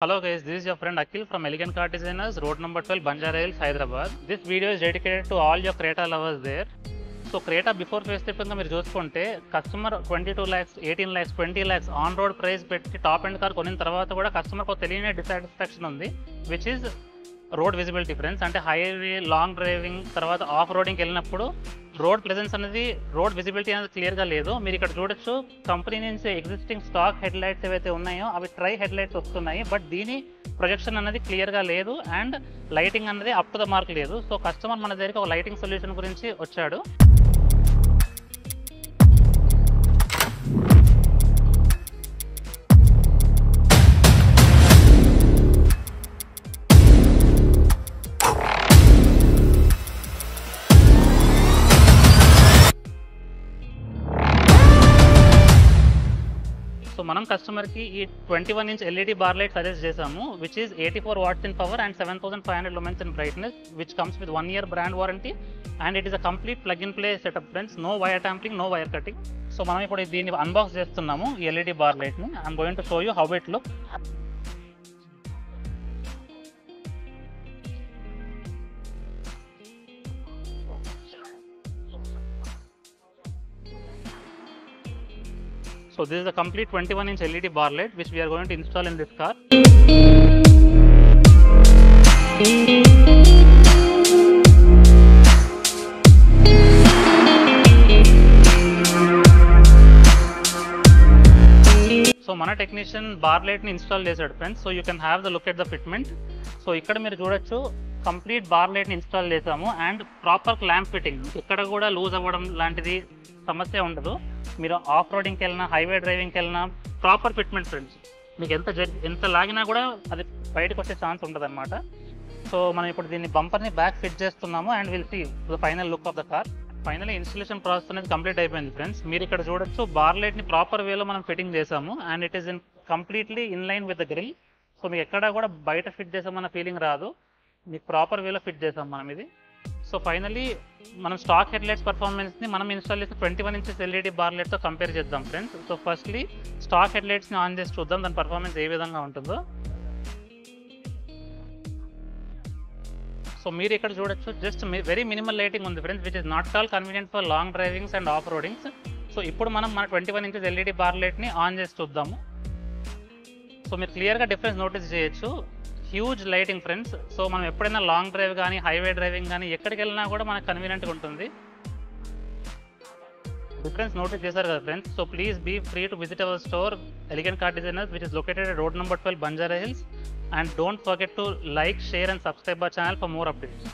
Hello guys, this is your friend Akhil from Elegant Car Designers, road number 12, Banjara Hills, Hyderabad. This video is dedicated to all your Creta lovers there. So Creta before facelift గా మీరు చూసుకుంటే customer 22 lakhs, 18 lakhs, 20 lakhs on road price పెట్టి top end car కొనిన తర్వాత కూడా కస్టమర్కి ఒక తెలియని డిసాటిస్ఫాక్షన్ ఉంది, which is road visibility friends. అంటే హైవే లాంగ్ డ్రైవింగ్ తర్వాత ఆఫ్ రోడింగ్కి వెళ్ళినప్పుడు రోడ్ ప్రెజెన్స్ అనేది రోడ్ విజిబిలిటీ అనేది క్లియర్గా లేదు. మీరు ఇక్కడ చూడొచ్చు కంపెనీ నుంచి ఎగ్జిస్టింగ్ స్టాక్ హెడ్ లైట్స్ ఏవైతే ఉన్నాయో అవి ట్రై హెడ్ లైట్స్ వస్తున్నాయి, బట్ దీని ప్రొజెక్షన్ అనేది క్లియర్గా లేదు అండ్ లైటింగ్ అనేది అప్ టు ద మార్క్ లేదు. సో కస్టమర్ మన దగ్గరికి ఒక లైటింగ్ సొల్యూషన్ గురించి వచ్చాడు. సో మనం కస్టమర్కి ఈ 21-inch LED bar light suggest చేసాము, which is 84 watts in power and 7500 lumens in brightness, which comes with 1 year brand warranty and it is a complete plug and play setup friends. No wire tampering, no wire cutting. So మనం ఇప్పుడు దీన్ని unbox చేస్తున్నాము ఈ LED bar లైట్ని. I'm going to show you how it look. So this is a complete 21-inch LED bar light which we are going to install in this car. So మన technician bar light ని install చేశాడు friends. So you can have the look at the fitment. So ఇక్కడ మీరు చూడొచ్చు complete bar light ని install చేసాము and proper clamp fitting, ఇక్కడ కూడా లూజ్ అవ్వడం లాంటిది సమస్య ఉండదు. మీరు ఆఫ్ రోడింగ్కి వెళ్ళినా హైవే డ్రైవింగ్కి వెళ్ళినా ప్రాపర్ ఫిట్మెంట్ ఫ్రెండ్స్. మీకు ఎంత లాగినా కూడా అది బయటకు వచ్చే ఛాన్స్ ఉంటుంది అనమాట. సో మనం ఇప్పుడు దీన్ని బంపర్ని బ్యాక్ ఫిట్ చేస్తున్నాము and will see the final look of the car. Final installation process అనేది కంప్లీట్ అయిపోయింది ఫ్రెండ్స్. మీరు ఇక్కడ చూడొచ్చు బార్ లైట్ని ప్రాపర్ వేలో మనం ఫిట్టింగ్ చేసాము and it is completely in line with the grille. So మీకు ఎక్కడా కూడా బయట ఫిట్ చేసామన్న ఫీలింగ్ రాదు, మీకు ప్రాపర్ వేలో ఫిట్ చేసాం మనం ఇది. సో ఫైనలీ మనం స్టాక్ హెడ్లైట్స్ పర్ఫార్మెన్స్ని మనం ఇన్స్టాల్ చేసిన 21-inch LED బార్ లైట్తో కంపేర్ చేద్దాం ఫ్రెండ్స్. సో ఫస్ట్లీ స్టాక్ హెడ్లైట్స్ని ఆన్ చేసి చూద్దాం దాని పర్ఫార్మెన్స్ ఏ విధంగా ఉంటుందో. సో మీరు ఇక్కడ చూడొచ్చు జస్ట్ వెరీ మినిమల్ లైటింగ్ ఉంది friends, which is not all convenient for long drivings and off roadings. So ఇప్పుడు మనం మన 21-inch LED బార్ లైట్ని ఆన్ చేసి చూద్దాము. సో మీరు క్లియర్గా డిఫరెన్స్ నోటీస్ చేయొచ్చు, హ్యూజ్ లైటింగ్ ఫ్రెండ్స్. సో మనం ఎప్పుడైనా లాంగ్ డ్రైవ్ కానీ హైవే డ్రైవింగ్ కానీ ఎక్కడికి వెళ్ళినా కూడా మనకు కన్వీనియంట్గా ఉంటుంది. డిఫరెన్స్ నోటీస్ చేశారు కదా friends. So please be free to visit our store elegant car designers which is located at road number 12 Banjara Hills, and don't forget to like, share and subscribe our channel for more updates.